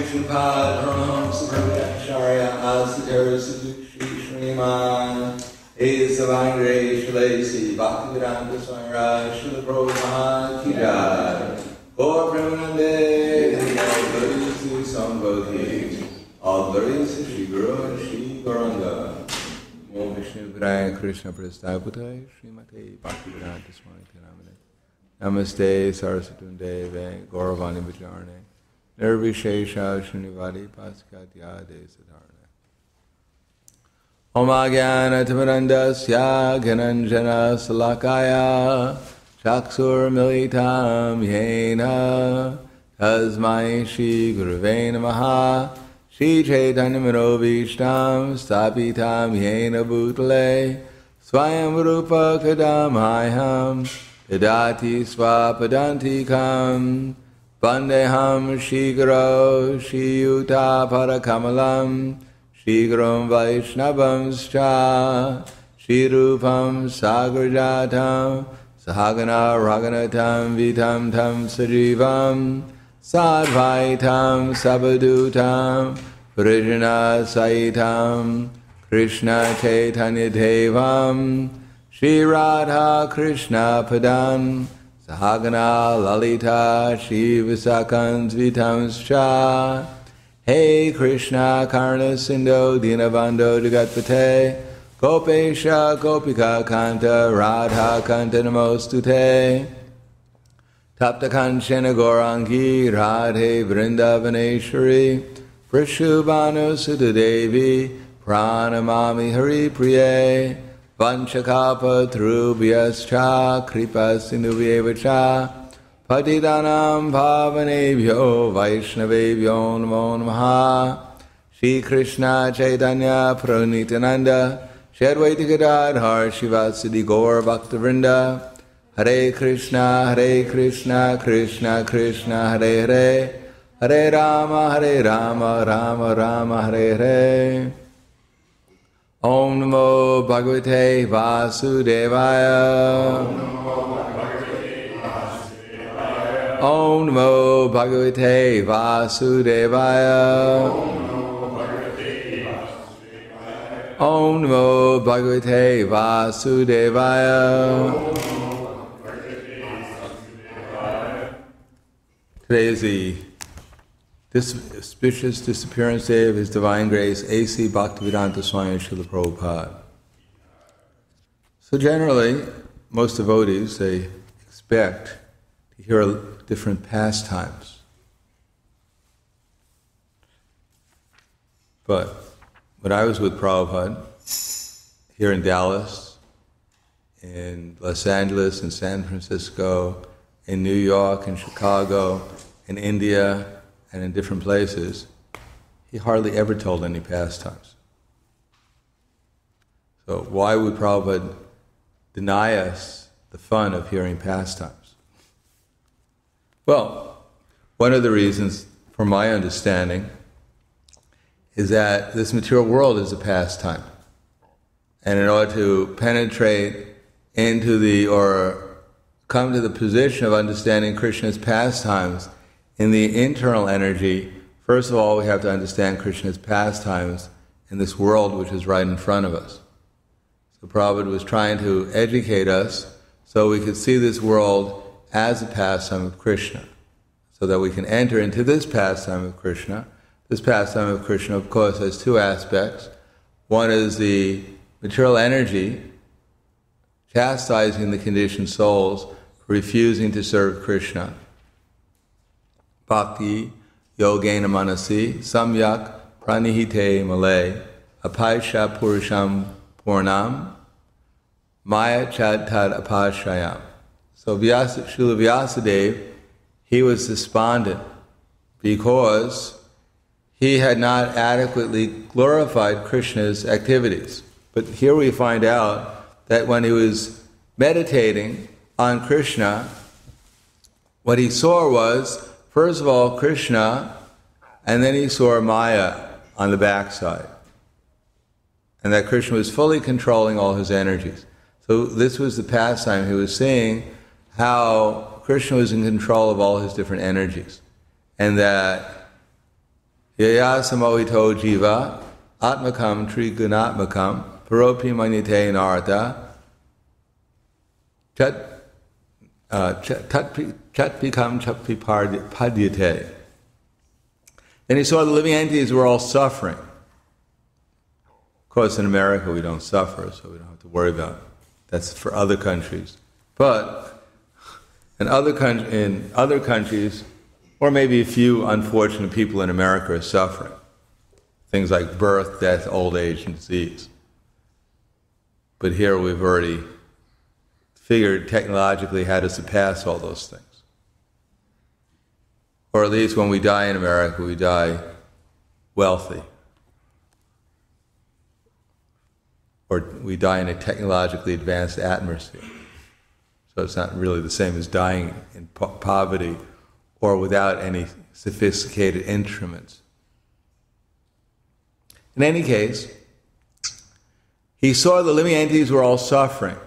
Vishnupada Paramhamsa Purvacharya Asadhara Sadhu Shri Sriman is Divine Grace Shalasi Bhaktivedanta Swami Srila Prabhupada Ki Jai Gaur Premanande All glories to Sambodhi All glories to Shri Guru and Shri Gauranga Om Vishnu Padaya Krishna Prastaputaya Srimate Bhaktivedanta Swami Namane Namaste Saraswatunde Gauravani Bhajarne Nirvishesha Shrunivadi Paskatyade Siddharne Om Agyana Timarandasya Gyananjana Salakaya Chaksur Militam Yena Tasmai Shri Guruve Namaha Shri Chaitanya Manobhishtam Stapitam Yena Bhutale Swayam Rupa Kadamaham Vidati Swapadantikam Vandeham Shigaro Shiyuta Parakamalam Shigram Vaishnavamscha Shirupam Sagrajatam Sahagana Raganatam Vitam Tam Sajivam Sadvaitam Sabadutam Prijana Saitam Krishna Chaitanya Devam Shri Radha Krishna Padan Sahagana Lalita Shri Visakans Vitamscha Hey Krishna Karna Sindho Dinabando Jagatpate Gopesha Gopika Kanta Radha Kanta Namostute Tapta Kanchana Gaurangi Radhe Vrindavaneshwari Prashubhanu Sutadevi Pranamami Hari Priye Vanchakapa Trubhyascha Kripa Sindhuvyevacha Patidanam Bhavanebhyo Vaishnavebhyo Namo Namaha Shri Krishna Chaitanya Pranitananda Shadvaita Gadadhar Shivasadi Gaur Bhaktavrinda Hare Krishna Krishna Krishna Hare Hare Hare Rama Rama Rama Hare Hare Om Namo Bhagavate Vasudevaya Om Namo Bhagavate Vasudevaya Om Namo Bhagavate Vasudevaya. Today is the auspicious disappearance day of His Divine Grace, A.C. Bhaktivedanta Swami Srila Prabhupada. So generally, most devotees, they expect to hear different pastimes. But when I was with Prabhupada, here in Dallas, in Los Angeles, in San Francisco, in New York, in Chicago, in India, and in different places, he hardly ever told any pastimes. So why would Prabhupada deny us the fun of hearing pastimes? Well, one of the reasons, from my understanding, is that this material world is a pastime. And in order to penetrate into or come to the position of understanding Krishna's pastimes in the internal energy, first of all, we have to understand Krishna's pastimes in this world which is right in front of us. So Prabhupada was trying to educate us so we could see this world as a pastime of Krishna, so that we can enter into this pastime of Krishna. This pastime of Krishna, of course, has two aspects. One is the material energy chastising the conditioned souls for refusing to serve Krishna. Bhakti yogena manasi samyak pranihite male apaisha purusham purnam maya chad tad apashayam. So Srila Vyasadeva, he was despondent because he had not adequately glorified Krishna's activities. But here we find out that when he was meditating on Krishna, what he saw was, first of all, Krishna, and then he saw Maya on the backside. And that Krishna was fully controlling all his energies. So this was the pastime. He was seeing how Krishna was in control of all his different energies. And that Yaya samohito jiva atmakam trigunatmakam paropi manyate nartha chatpikam chatpipadyate. Then he saw the living entities were all suffering. Of course, in America we don't suffer, so we don't have to worry about it. That's for other countries. But in other countries, or maybe a few unfortunate people in America are suffering. Things like birth, death, old age, and disease. But here we've already figured technologically how to surpass all those things. Or at least when we die in America, we die wealthy. Or we die in a technologically advanced atmosphere. So it's not really the same as dying in poverty or without any sophisticated instruments. In any case, he saw the living entities were all suffering.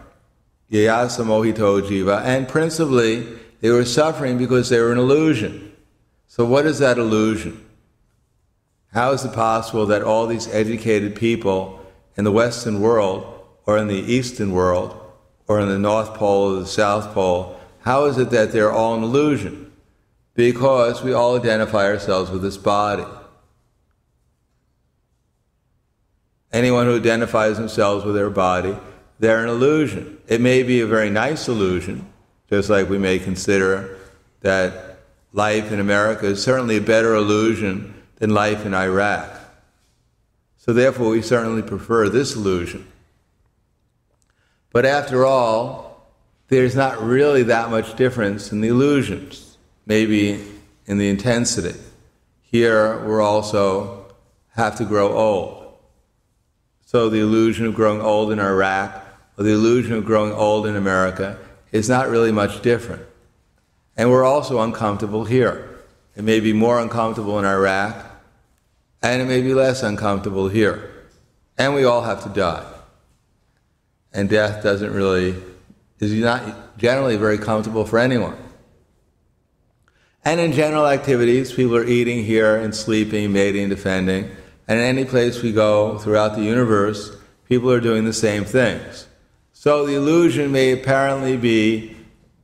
Yayasa mohito jiva. And principally, they were suffering because they were an illusion. So what is that illusion? How is it possible that all these educated people in the Western world, or in the Eastern world, or in the North Pole or the South Pole, how is it that they're all an illusion? Because we all identify ourselves with this body. Anyone who identifies themselves with their body, they're an illusion. It may be a very nice illusion, just like we may consider that life in America is certainly a better illusion than life in Iraq. So therefore we certainly prefer this illusion. But after all, there's not really that much difference in the illusions, maybe in the intensity. Here we're also have to grow old. So the illusion of growing old in Iraq or the illusion of growing old in America is not really much different. And we're also uncomfortable here. It may be more uncomfortable in Iraq, and it may be less uncomfortable here. And we all have to die. And death is not generally very comfortable for anyone. And in general activities, people are eating here and sleeping, mating and defending. And in any place we go throughout the universe, people are doing the same things. So the illusion may apparently be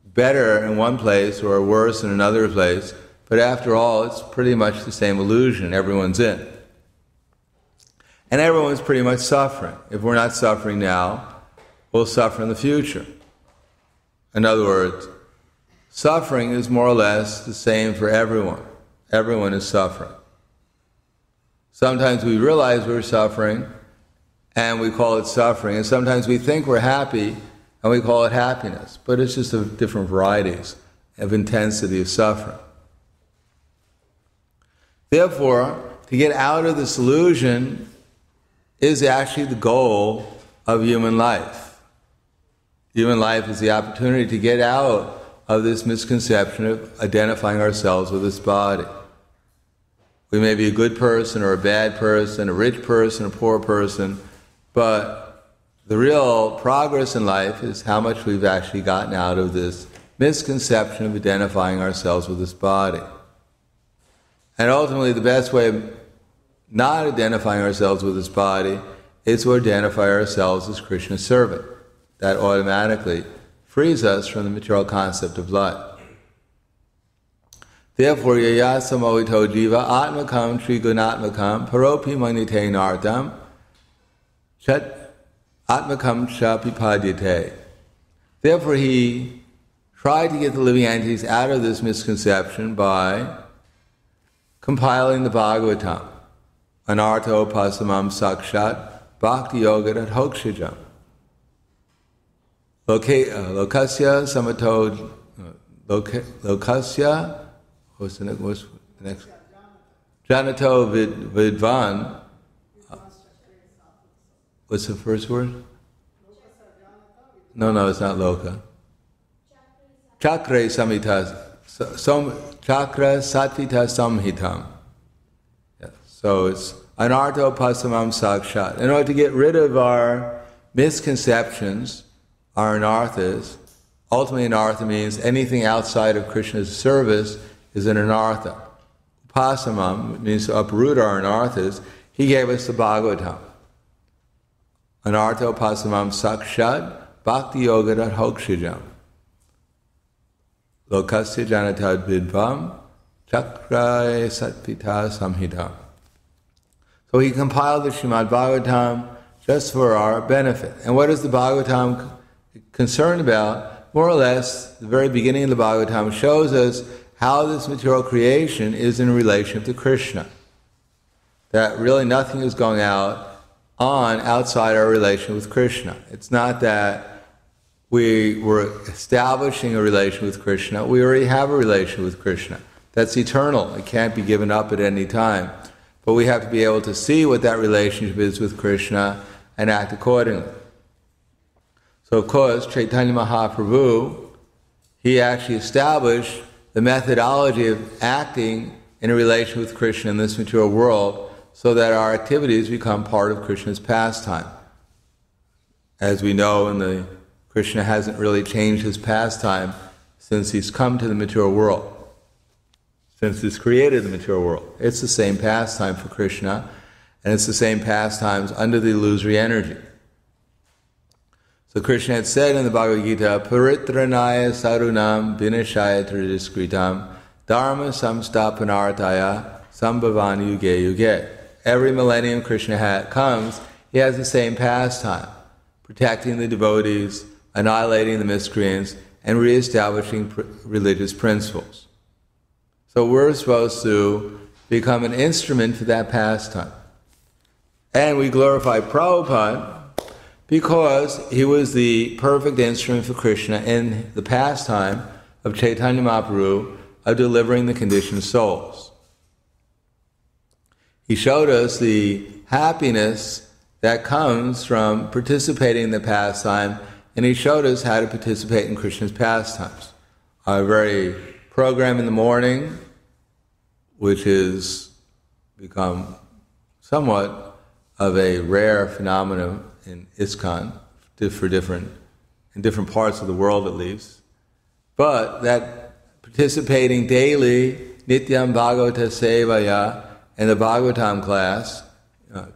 better in one place or worse in another place, but after all, it's pretty much the same illusion everyone's in. And everyone's pretty much suffering. If we're not suffering now, we'll suffer in the future. In other words, suffering is more or less the same for everyone. Everyone is suffering. Sometimes we realize we're suffering, and we call it suffering, and sometimes we think we're happy, and we call it happiness. But it's just of different varieties of intensity of suffering. Therefore, to get out of this illusion is actually the goal of human life. Human life is the opportunity to get out of this misconception of identifying ourselves with this body. We may be a good person or a bad person, a rich person, a poor person, but the real progress in life is how much we've actually gotten out of this misconception of identifying ourselves with this body. And ultimately, the best way of not identifying ourselves with this body is to identify ourselves as Krishna's servant. That automatically frees us from the material concept of life. Therefore, yaya samohito jiva atmakam trigunatmakam paropi manite nartam chat atmakam chapipadyate. Therefore, he tried to get the living entities out of this misconception by compiling the Bhagavatam, anartho pasamam sakshat bhakti yoga hokshijam. Lokasya samato lokasya. What's the next? Janato vidvan. What's the first word? No, it's not loka. Chakra samhita. Chakra satvita samhitam. Yeah. So it's anartho pasamam sakshat. In order to get rid of our misconceptions, our anarthas, ultimately anartha means anything outside of Krishna's service is an anartha. Upasamam, means to uproot our anarthas, he gave us the Bhagavatam. Anartha upasamam sakshat bhakti yogadat hokshijam. Lokasya janatad vidvam chakray satpita samhidam. So he compiled the Srimad Bhagavatam just for our benefit. And what is the Bhagavatam concerned about? More or less, the very beginning of the Bhagavatam shows us how this material creation is in relation to Krishna. That really nothing is going on outside our relation with Krishna. It's not that we were establishing a relation with Krishna. We already have a relation with Krishna. That's eternal. It can't be given up at any time. But we have to be able to see what that relationship is with Krishna and act accordingly. So of course, Chaitanya Mahaprabhu, he actually established the methodology of acting in a relation with Krishna in this material world so that our activities become part of Krishna's pastime. As we know, Krishna hasn't really changed his pastime since he's come to the material world. Since he's created the material world. It's the same pastime for Krishna, and it's the same pastimes under the illusory energy. So Krishna had said in the Bhagavad Gita, Paritranaya sarunam vinashaya tridiskritam dharma samstapanartaya sambhavani yuge yuge. Every millennium Krishna comes, he has the same pastime, protecting the devotees, annihilating the miscreants, and reestablishing religious principles. So we're supposed to become an instrument for that pastime. And we glorify Prabhupada because he was the perfect instrument for Krishna in the pastime of Chaitanya Mahaprabhu of delivering the conditioned souls. He showed us the happiness that comes from participating in the pastime, and he showed us how to participate in Krishna's pastimes. Our very program in the morning, which has become somewhat of a rare phenomenon in ISKCON, in different parts of the world at least, but that participating daily, Nityam Bhagavata Sevaya, in the Bhagavatam class,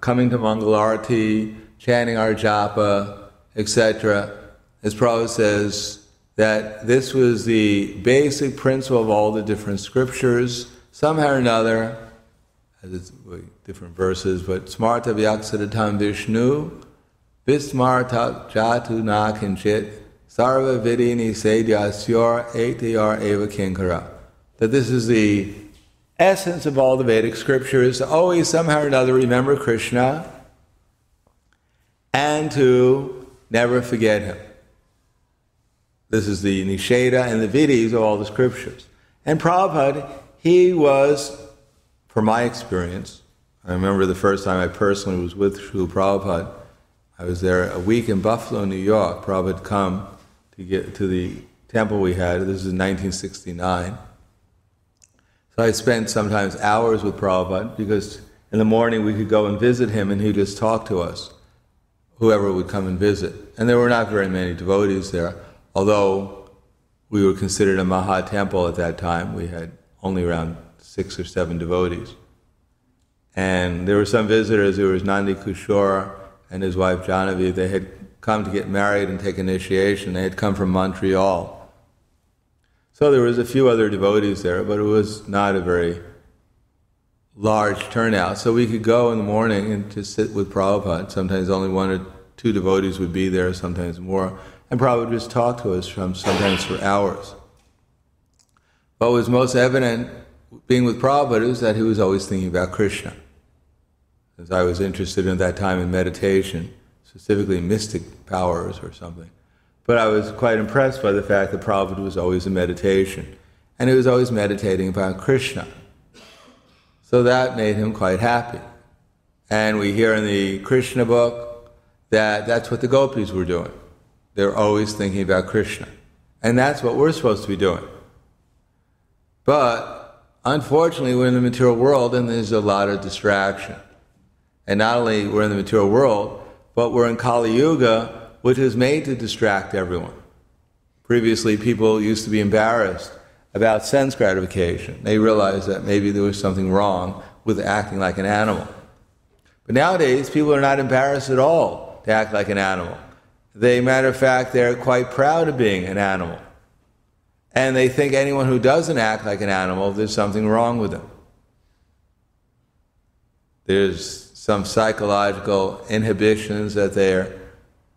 coming to Mangalarati, chanting our japa, etc., as Prabhupada says, that this was the basic principle of all the different scriptures, somehow or another, different verses, but Smarta Vyaksadatam Vishnu, Vismarta Jatu Na Kinchit, Sarva Vidini Sedyasyar Etiyar Eva Kinkara. That this is the essence of all the Vedic scriptures, to always somehow or another remember Krishna and to never forget him. This is the Nisheda and the Vidis of all the scriptures. And Prabhupada, he was, from my experience, I remember the first time I personally was with Srila Prabhupada, I was there a week in Buffalo, New York. Prabhupada had come to get to the temple we had. This is in 1969. So I spent sometimes hours with Prabhupada because in the morning we could go and visit him and he'd just talk to us, whoever would come and visit. And there were not very many devotees there, although we were considered a Maha temple at that time. We had only around 6 or 7 devotees. And there were some visitors. There was Nandi Kushore and his wife Janavi. They had come to get married and take initiation. They had come from Montreal. So there was a few other devotees there, but it was not a very large turnout. So we could go in the morning and just sit with Prabhupada. Sometimes only 1 or 2 devotees would be there, sometimes more. And Prabhupada would just talk to us sometimes for hours. What was most evident being with Prabhupada is that he was always thinking about Krishna. As I was interested at that time in meditation, specifically mystic powers or something. But I was quite impressed by the fact that Prabhupada was always in meditation. And he was always meditating about Krishna. So that made him quite happy. And we hear in the Krishna book that that's what the gopis were doing. They were always thinking about Krishna. And that's what we're supposed to be doing. But unfortunately, we're in the material world and there's a lot of distraction. And not only we're in the material world, but we're in Kali Yuga, which is made to distract everyone. Previously, people used to be embarrassed about sense gratification. They realized that maybe there was something wrong with acting like an animal. But nowadays, people are not embarrassed at all to act like an animal. Matter of fact, they're quite proud of being an animal. And they think anyone who doesn't act like an animal, there's something wrong with them. There's some psychological inhibitions that their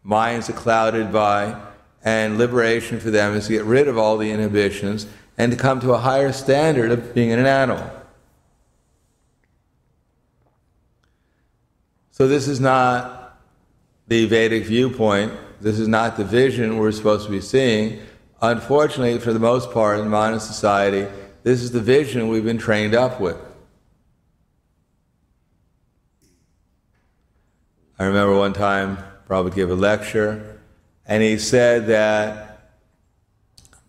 minds are clouded by, and liberation for them is to get rid of all the inhibitions and to come to a higher standard of being an animal. So this is not the Vedic viewpoint. This is not the vision we're supposed to be seeing. Unfortunately, for the most part in modern society, this is the vision we've been trained up with. I remember one time Prabhupada gave a lecture, and he said that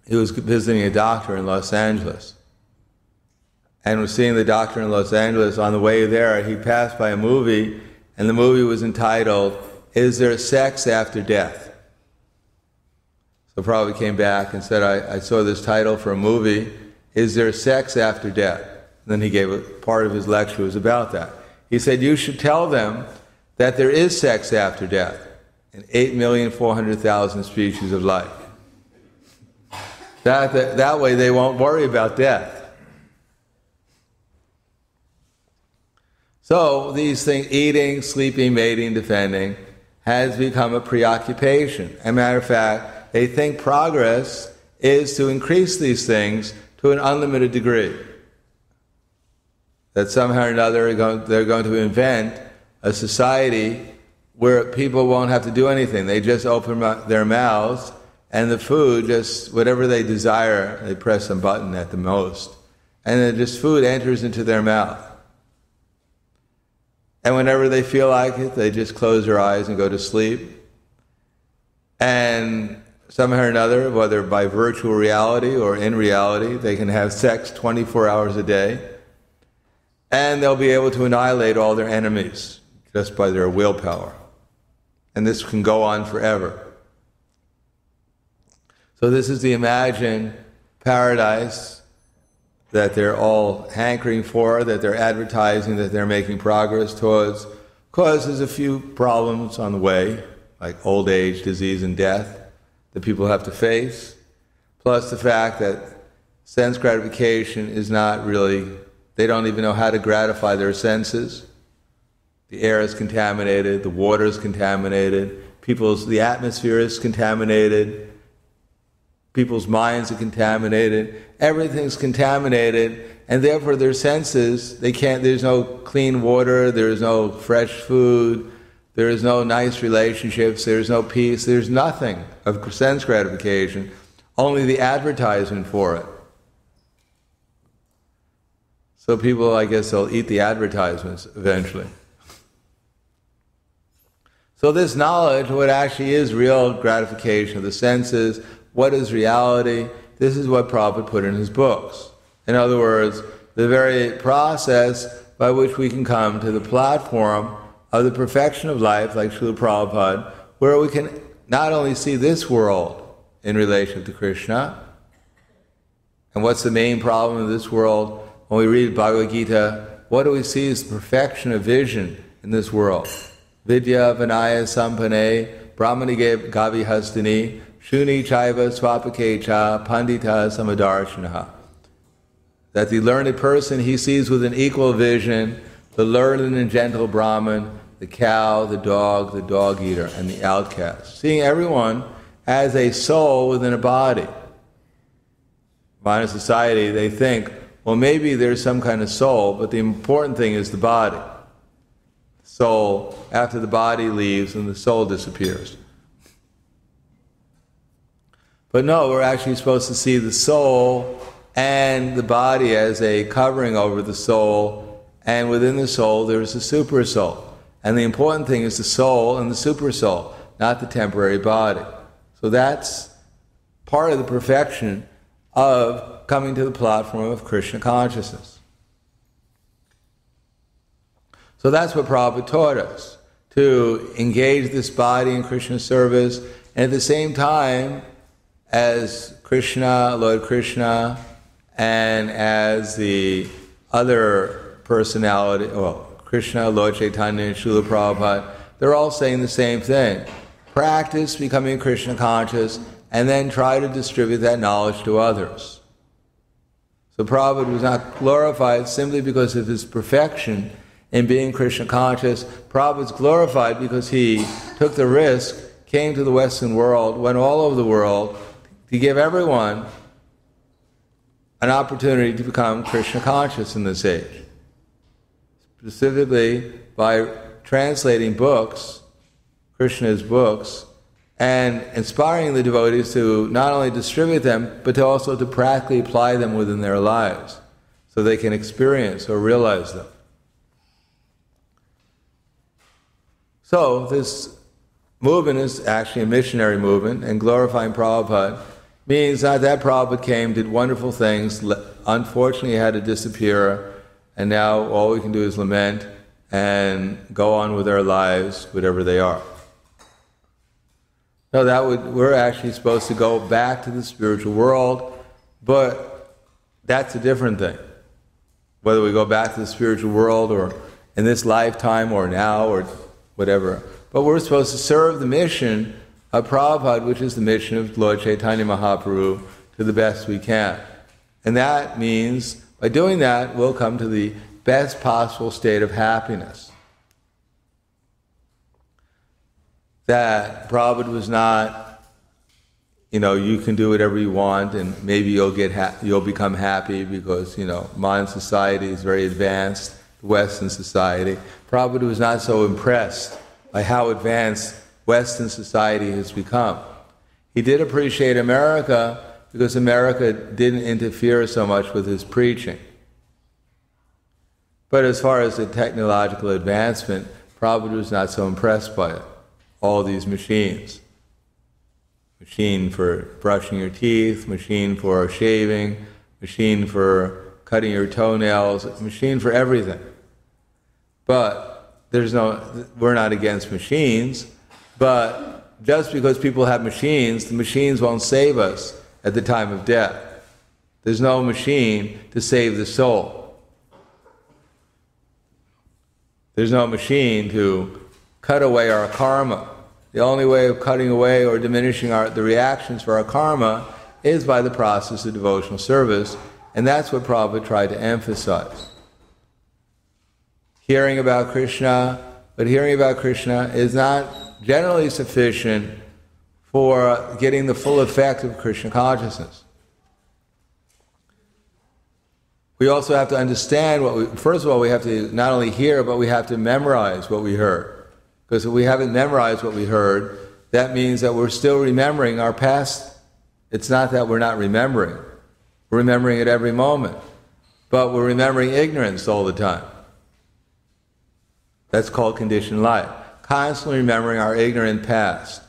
he was visiting a doctor in Los Angeles. And was seeing the doctor in Los Angeles. On the way there, he passed by a movie, and the movie was entitled, "Is There Sex After Death?" So Prabhupada came back and said, I saw this title for a movie, "Is There Sex After Death?" And then he gave part of his lecture was about that. He said, "You should tell them that there is sex after death in 8,400,000 species of life. That way they won't worry about death." So these things, eating, sleeping, mating, defending, has become a preoccupation. As a matter of fact, they think progress is to increase these things to an unlimited degree. That somehow or another they're going to invent a society where people won't have to do anything. They just open their mouths, and the food, just whatever they desire, they press a button at the most, and then just food enters into their mouth. And whenever they feel like it, they just close their eyes and go to sleep. And somehow or another, whether by virtual reality or in reality, they can have sex 24 hours a day, and they'll be able to annihilate all their enemies just by their willpower. And this can go on forever. So this is the imagined paradise that they're all hankering for, that they're advertising, that they're making progress towards. Of course, there's a few problems on the way, like old age, disease, and death, that people have to face, plus the fact that sense gratification is not really, they don't even know how to gratify their senses. The air is contaminated, the water is contaminated, the atmosphere is contaminated, people's minds are contaminated, everything's contaminated, and therefore their senses, there's no clean water, there's no fresh food, there is no nice relationships, there's no peace, there's nothing of sense gratification, only the advertisement for it. So people, I guess, they'll eat the advertisements eventually. So this knowledge, what actually is real gratification of the senses, what is reality, this is what Prabhupada put in his books. In other words, the very process by which we can come to the platform of the perfection of life, like Srila Prabhupada, where we can not only see this world in relation to Krishna, and what's the main problem of this world? When we read Bhagavad Gita, what do we see as the perfection of vision in this world? Vidya Vinaya Sampane Brahmani Gavi Hastini Shuni Chaiva Swapakecha Pandita Samadarshanaha. That the learned person, he sees with an equal vision the learned and gentle Brahman, the cow, the dog eater, and the outcast. Seeing everyone as a soul within a body. Modern society, they think, well, maybe there's some kind of soul, but the important thing is the body. Soul, after the body leaves, and the soul disappears. But no, we're actually supposed to see the soul and the body as a covering over the soul, and within the soul there's a super soul. And the important thing is the soul and the super soul, not the temporary body. So that's part of the perfection of coming to the platform of Krishna consciousness. So that's what Prabhupada taught us, to engage this body in Krishna service, and at the same time, as Krishna, Lord Krishna, and as the other personality, well, Krishna, Lord Chaitanya, and Srila Prabhupada, they're all saying the same thing. Practice becoming Krishna conscious, and then try to distribute that knowledge to others. So Prabhupada was not glorified simply because of his perfection in being Krishna conscious. Prabhupada's glorified because he took the risk, came to the Western world, went all over the world to give everyone an opportunity to become Krishna conscious in this age. Specifically by translating books, Krishna's books, and inspiring the devotees to not only distribute them, but to also to practically apply them within their lives, so they can experience or realize them. So this movement is actually a missionary movement, and glorifying Prabhupada means that Prabhupada came, did wonderful things, unfortunately he had to disappear, and now all we can do is lament and go on with our lives, whatever they are. No, we're actually supposed to go back to the spiritual world, but that's a different thing. Whether we go back to the spiritual world or in this lifetime or now or whatever. But we're supposed to serve the mission of Prabhupada, which is the mission of Lord Chaitanya Mahaprabhu, to the best we can. And that means, by doing that, we'll come to the best possible state of happiness. That Prabhupada was not, you can do whatever you want and maybe you'll become happy because, modern society is very advanced, Western society. Prabhupada was not so impressed by how advanced Western society has become. He did appreciate America because America didn't interfere so much with his preaching. But as far as the technological advancement, Prabhupada was not so impressed by it. All these machines. Machine for brushing your teeth, machine for shaving, machine for cutting your toenails, machine for everything. But we're not against machines, but just because people have machines, the machines won't save us at the time of death. There's no machine to save the soul. There's no machine to cut away our karma. The only way of cutting away or diminishing the reactions for our karma is by the process of devotional service, and that's what Prabhupada tried to emphasize. Hearing about Krishna, but hearing about Krishna is not generally sufficient for getting the full effect of Krishna consciousness. We also have to understand first of all, we have to not only hear, but we have to memorize what we heard. Because if we haven't memorized what we heard, that means that we're still remembering our past. It's not that we're not remembering. We're remembering it every moment. But we're remembering ignorance all the time. That's called conditioned life. Constantly remembering our ignorant past.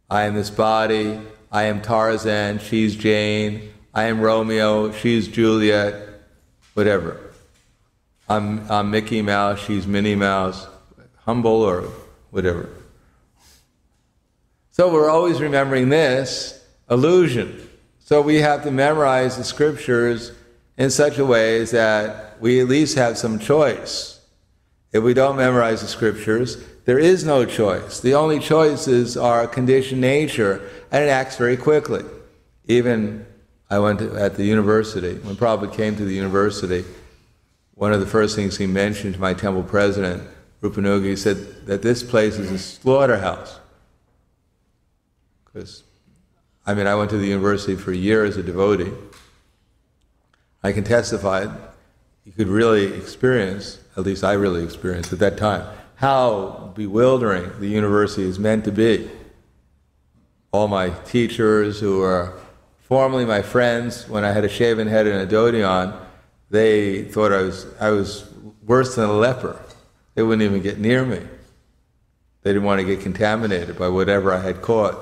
I am this body, I am Tarzan, she's Jane, I am Romeo, she's Juliet, whatever. I'm Mickey Mouse, she's Minnie Mouse. Humble or whatever. So we're always remembering this illusion. So we have to memorize the scriptures in such a way that we at least have some choice. If we don't memorize the scriptures, there is no choice. The only choice is our conditioned nature, and it acts very quickly. Even I went at the university, when Prabhupada came to the university, one of the first things he mentioned to my temple president, Rupanuga, said that this place is a slaughterhouse. Because, I went to the university for a year as a devotee. I can testify, you could really experience, at least I really experienced at that time, how bewildering the university is meant to be. All my teachers who were formerly my friends, when I had a shaven head and a dhoti on, they thought I was worse than a leper. They wouldn't even get near me. They didn't want to get contaminated by whatever I had caught.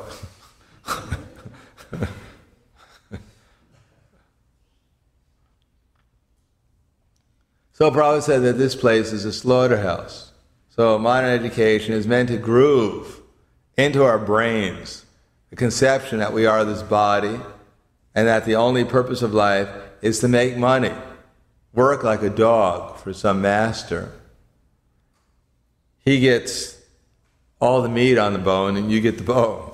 So Prabhupada said that this place is a slaughterhouse. So modern education is meant to groove into our brains the conception that we are this body, and that the only purpose of life is to make money, work like a dog for some master. He gets all the meat on the bone and you get the bone.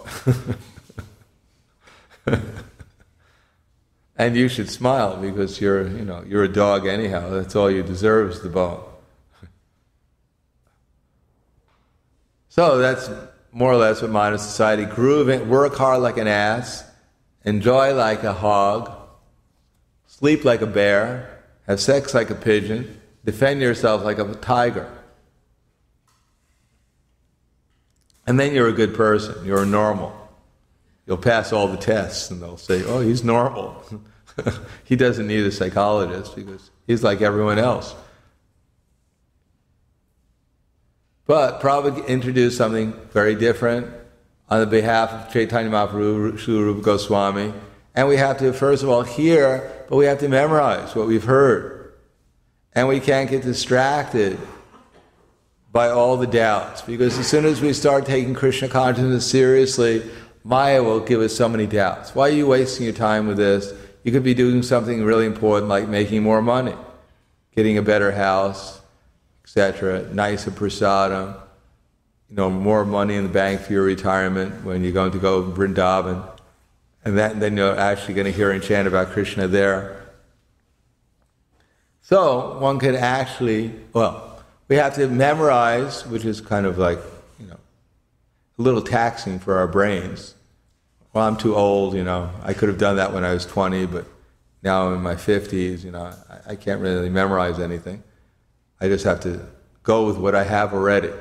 And you should smile because you're a dog anyhow. That's all you deserve is the bone. So that's more or less what modern society grew in. Work hard like an ass, enjoy like a hog, sleep like a bear, have sex like a pigeon, defend yourself like a tiger. And then you're a good person, you're normal. You'll pass all the tests and they'll say, oh, he's normal. He doesn't need a psychologist because he's like everyone else. But Prabhupada introduced something very different on the behalf of Chaitanya Mahaprabhu, Srila Rupa Goswami. And we have to, first of all, hear, but we have to memorize what we've heard. And we can't get distracted by all the doubts. Because as soon as we start taking Krishna consciousness seriously, Maya will give us so many doubts. Why are you wasting your time with this? You could be doing something really important like making more money, getting a better house, etc., nicer prasadam, more money in the bank for your retirement when you're going to go to Vrindavan. And then you're actually going to hear and chant about Krishna there. So one could actually, we have to memorize, which is kind of like, a little taxing for our brains. Well, I'm too old, I could have done that when I was 20, but now I'm in my 50s, I can't really memorize anything. I just have to go with what I have already.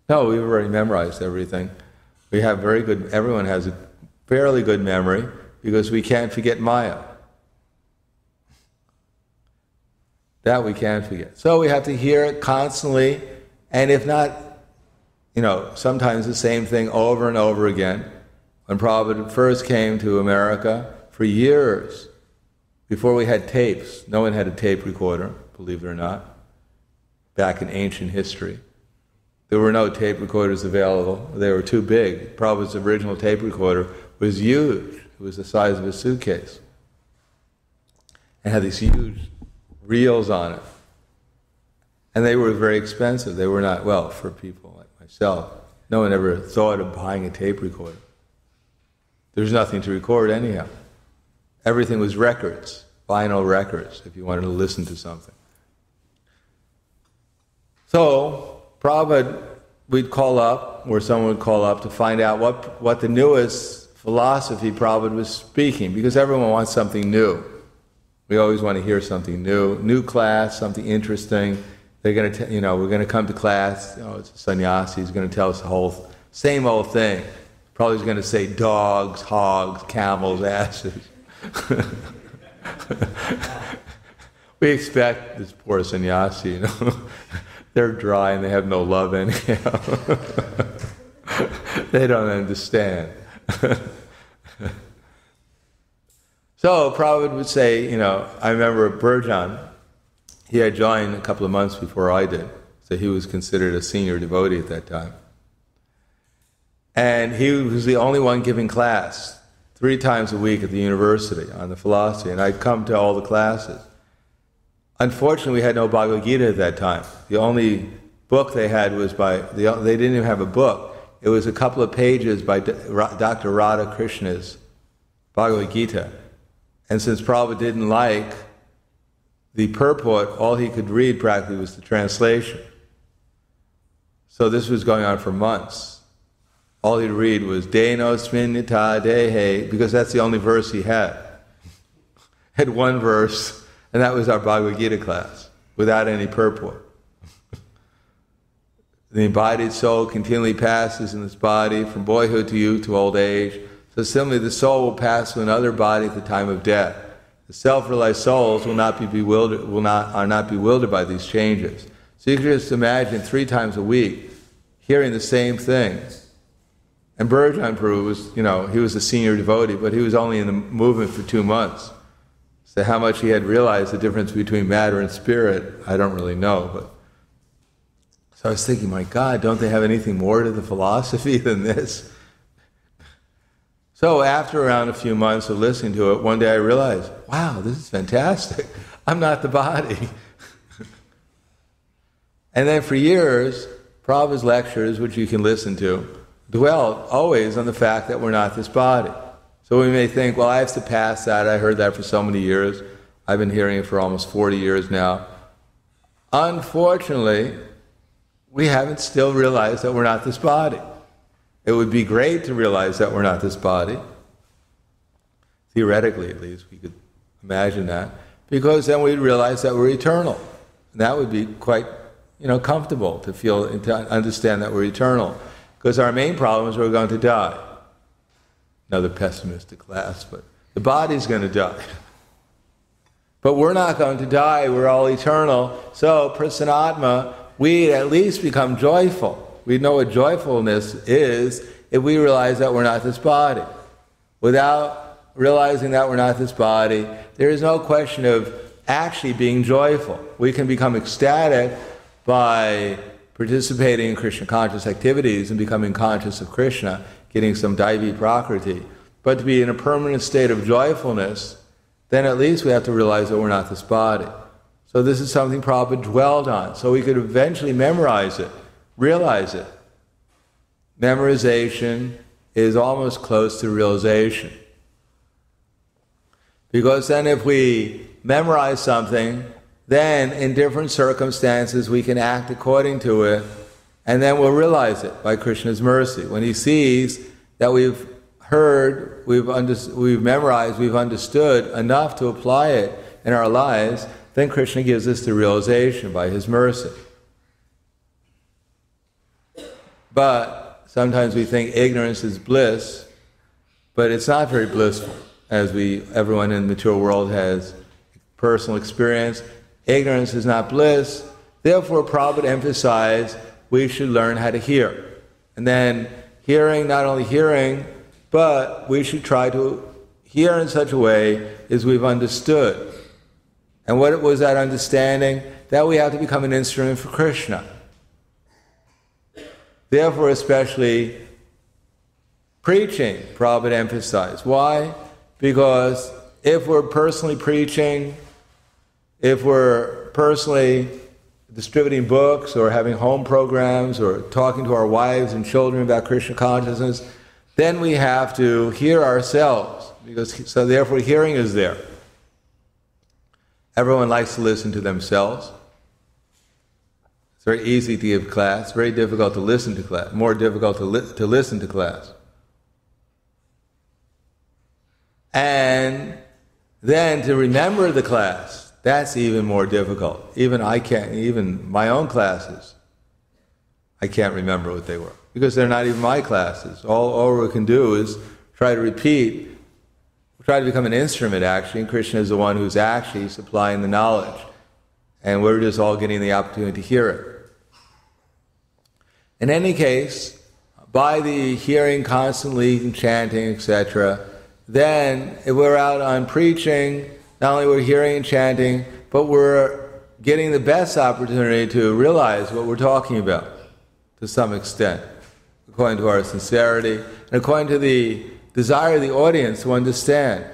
No, we've already memorized everything. We have everyone has a fairly good memory because we can't forget Maya. That we can't forget. So we have to hear it constantly, and if not, sometimes the same thing over and over again. When Prabhupada first came to America, for years, before we had tapes, no one had a tape recorder, believe it or not, back in ancient history. There were no tape recorders available. They were too big. Prabhupada's original tape recorder was huge. It was the size of a suitcase. It had these huge reels on it. And they were very expensive. They were not, for people like myself, no one ever thought of buying a tape recorder. There's nothing to record anyhow. Everything was records, vinyl records, if you wanted to listen to something. So, Prabhupada, we'd call up, or someone would call up to find out what the newest philosophy Prabhupada was speaking, because everyone wants something new. We always want to hear something new class, something interesting. They're going to, we're going to come to class. It's a sannyasi. He's going to tell us the whole same old thing. Probably he's going to say dogs, hogs, camels, asses. We expect this poor sannyasi, they're dry and they have no love anyhow. They don't understand. So Prabhupada would say, I remember Burjan, he had joined a couple of months before I did, so he was considered a senior devotee at that time. And he was the only one giving class 3 times a week at the university on the philosophy, and I'd come to all the classes. Unfortunately, we had no Bhagavad Gita at that time. The only book they had was they didn't even have a book. It was a couple of pages by Dr. Radha Krishna's Bhagavad Gita. And since Prabhupada didn't like the purport, all he could read practically was the translation. So this was going on for months. All he'd read was Denosmin Nita Dehe, because that's the only verse he had. Had one verse, and that was our Bhagavad Gita class, without any purport. The embodied soul continually passes in this body from boyhood to youth to old age. So similarly, the soul will pass to another body at the time of death. The self-realized souls are not bewildered by these changes. So you can just imagine 3 times a week hearing the same thing. And Burjan Prabhu was, he was a senior devotee, but he was only in the movement for 2 months. So how much he had realized the difference between matter and spirit, I don't really know. But so I was thinking, my God, don't they have anything more to the philosophy than this? So after around a few months of listening to it, one day I realized, wow, this is fantastic. I'm not the body. And then for years, Prabhupada's lectures, which you can listen to, dwelt always on the fact that we're not this body. So we may think, well, I have to pass that. I heard that for so many years. I've been hearing it for almost 40 years now. Unfortunately, we haven't still realized that we're not this body. It would be great to realize that we're not this body. Theoretically, at least, we could imagine that. Because then we'd realize that we're eternal. And that would be quite, comfortable to feel and to understand that we're eternal. Because our main problem is we're going to die. Another pessimistic class, but the body's going to die. But we're not going to die, we're all eternal. So, prasanatma, we at least become joyful. We know what joyfulness is if we realize that we're not this body. Without realizing that we're not this body, there is no question of actually being joyful. We can become ecstatic by participating in Krishna conscious activities and becoming conscious of Krishna, getting some daivi prakriti. But to be in a permanent state of joyfulness, then at least we have to realize that we're not this body. So this is something Prabhupada dwelled on, so we could eventually memorize it, realize it. Memorization is almost close to realization. Because then if we memorize something, then in different circumstances we can act according to it, and then we'll realize it by Krishna's mercy. When he sees that we've heard, we've memorized, we've understood enough to apply it in our lives, then Krishna gives us the realization by his mercy. But sometimes we think ignorance is bliss, but it's not very blissful. As everyone in the mature world has personal experience, ignorance is not bliss. Therefore, Prabhupada emphasized we should learn how to hear. And then hearing, not only hearing, but we should try to hear in such a way as we've understood. And what was that understanding? That we have to become an instrument for Krishna. Therefore, especially preaching, Prabhupada emphasized. Why? Because if we're personally preaching, if we're personally distributing books or having home programs or talking to our wives and children about Krishna consciousness, then we have to hear ourselves, so therefore hearing is there. Everyone likes to listen to themselves. It's very easy to give class, very difficult to listen to class, more difficult to listen to class. And then to remember the class, that's even more difficult. Even my own classes, I can't remember what they were, because they're not even my classes. All we can do is try to repeat, try to become an instrument actually, and Krishna is the one who's actually supplying the knowledge. And we're just all getting the opportunity to hear it. In any case, by the hearing constantly and chanting, etc., then if we're out on preaching, not only we're hearing and chanting, but we're getting the best opportunity to realize what we're talking about to some extent, according to our sincerity and according to the desire of the audience to understand.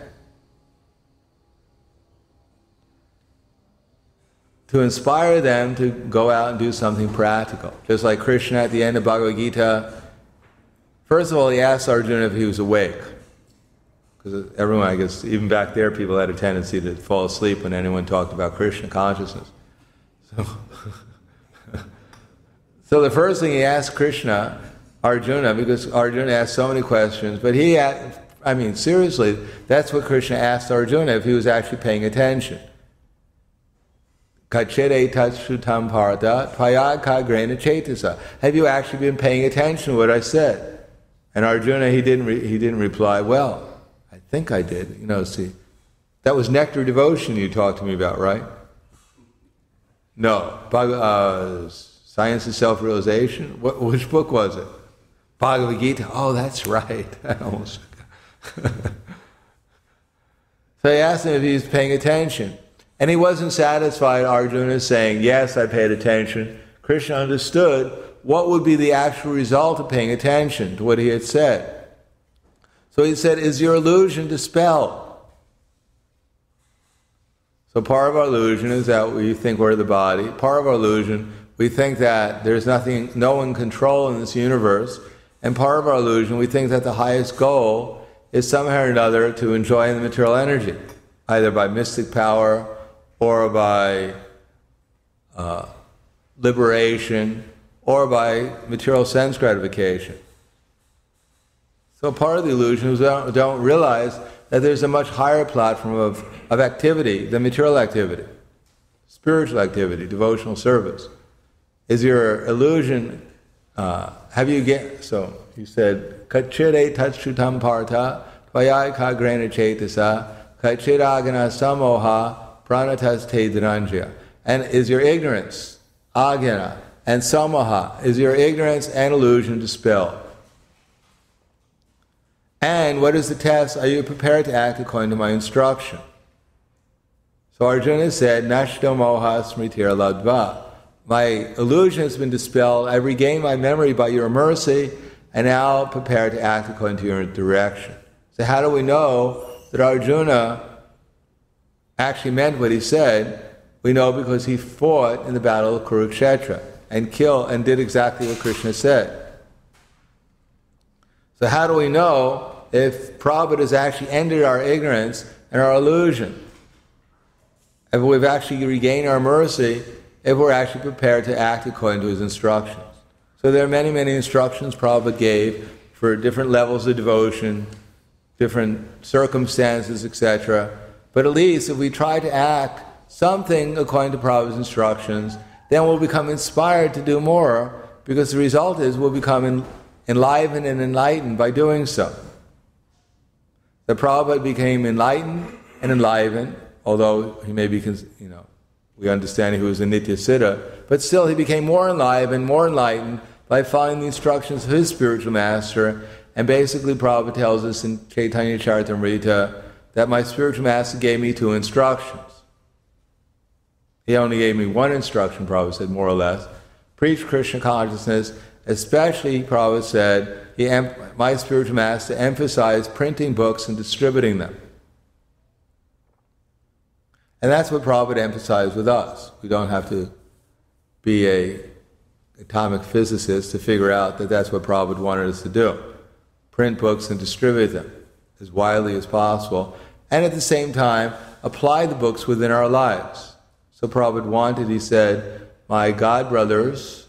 To inspire them to go out and do something practical. Just like Krishna at the end of Bhagavad Gita, first of all he asked Arjuna if he was awake. Because everyone, I guess, even back there, people had a tendency to fall asleep when anyone talked about Krishna consciousness. So the first thing he asked Arjuna, because Arjuna asked so many questions, but seriously, that's what Krishna asked Arjuna, if he was actually paying attention. Kachede tatshutam parta payad kagrena chetasa. Have you actually been paying attention to what I said? And Arjuna, he didn't reply, well, I think I did. See, that was nectar devotion you talked to me about, right? No. Science of Self-Realization? Which book was it? Bhagavad Gita? Oh, that's right. So he asked him if he was paying attention. And he wasn't satisfied, Arjuna, saying, yes, I paid attention. Krishna understood what would be the actual result of paying attention to what he had said. So he said, is your illusion dispelled? So part of our illusion is that we think we're the body. Part of our illusion, we think that there's nothing, no one control in this universe. And part of our illusion, we think that the highest goal is somehow or another to enjoy the material energy, either by mystic power or by liberation or by material sense gratification. So part of the illusion is we don't realize that there's a much higher platform of activity than material activity, spiritual activity, devotional service. Is your illusion, so you said, Kachire tachutam parta, tvayai kagrena chetasa, kachiragana samoha, pranatas te dhananjaya. And is your ignorance, agana, and samoha, is your ignorance and illusion dispelled? And what is the test? Are you prepared to act according to my instruction? So Arjuna said, Nashto moha smritir ladva. My illusion has been dispelled. I regained my memory by your mercy, and now prepared to act according to your direction. So how do we know that Arjuna actually meant what he said? We know because he fought in the battle of Kurukshetra and killed and did exactly what Krishna said. So how do we know if Prabhupada has actually ended our ignorance and our illusion? If we've actually regained our mercy, if we're actually prepared to act according to his instructions. So there are many, many instructions Prabhupada gave for different levels of devotion, different circumstances, etc. But at least if we try to act something according to Prabhupada's instructions, then we'll become inspired to do more, because the result is we'll become enlivened and enlightened by doing so. The Prabhupada became enlightened and enlivened, although he may be, we understand he was a Nitya Siddha, but still he became more enlightened by following the instructions of his spiritual master. And basically Prabhupada tells us in Chaitanya Charitamrita that my spiritual master gave me 2 instructions. He only gave me 1 instruction, Prabhupada said, more or less. Preach Krishna consciousness. Especially, Prabhupada said, my spiritual master emphasized printing books and distributing them. And that's what Prabhupada emphasized with us. We don't have to be an atomic physicist to figure out that that's what Prabhupada wanted us to do. Print books and distribute them as widely as possible. And at the same time, apply the books within our lives. So Prabhupada wanted, he said, my God brothers,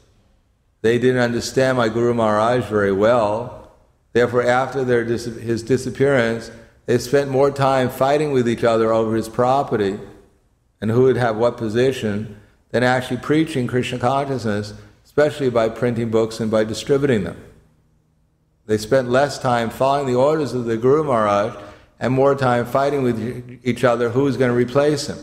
they didn't understand my Guru Maharaj very well. Therefore, after his disappearance, they spent more time fighting with each other over his property and who would have what position than actually preaching Krishna consciousness, especially by printing books and by distributing them. They spent less time following the orders of the Guru Maharaj and more time fighting with each other who was going to replace him.